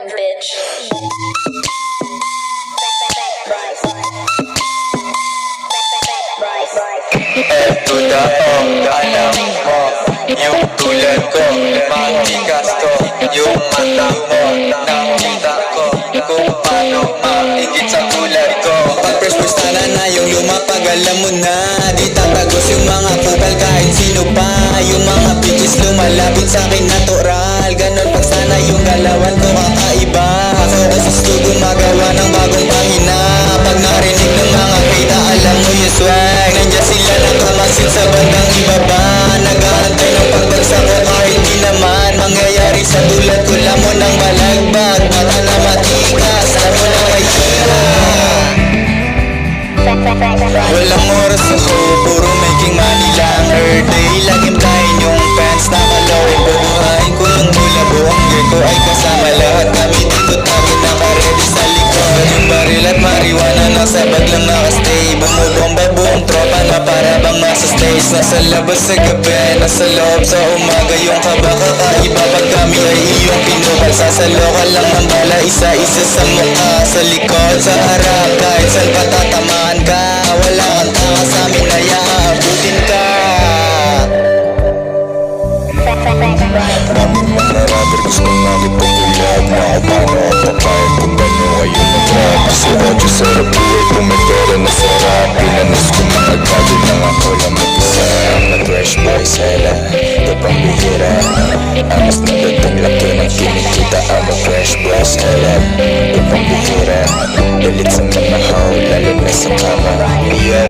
bitch. Eto na alam mo, yung tulad ko, matigas to. Yung mata mo, nakita ko kung paano maingit sa tulad ko. Pag-press sana na yung lumapag, alam mo na di tatagos yung mga kupal kahit sino pa. Yung mga bitches lumalapit sa akin natural. Ganon pag sana yung galawan ko kakaiba. Focus sa studio magawa ng bagong pangina. Pag narinig ng mga kita alam mo yung swag. Nandiyan sila nakamasid sa bandang ibaba. Nag-aantay ng pagbagsak ko kahit di naman mangyayari sa tulad ko. Lamon ng balagbag, mata na matikas, amo na mahira. Walang oras ako, puro making money lang. Every day, laging blind yung pants na kalaw. Bubuhayin ko yung mula buong gear ko ay kasama lahat. Kami dito tayo naka-ready sa likod. Yung baril at marijuana nasa bag lang nakastay. Bumubomba buong tropa na para bang nasa stage. Nasa labas sa gabi, nasa loob sa umaga. Yung kaba kakaiba pag kami ay iyong pinupal. Sasalokan lang ng bala, isa-isa sa mukha. Sa likod, sa harap, kahit saan patatamaan ka. Wala kang tanga sa amin na iaabutin ka. Daming mga rapper gustong makipag-collab na ako paano ang papayag kung gano kayo nag-rap. Kasi audio sarap buhay kung may pera na sarap. Pinanas ko mga gabi lang ako lang mag-isa. I'm a fresh boy sela, ito pang bihira. Amas na dating laki ng kinikita. I'm a fresh boy sela, ito pang bihira. Galit sa mga how, lalo na sa kama.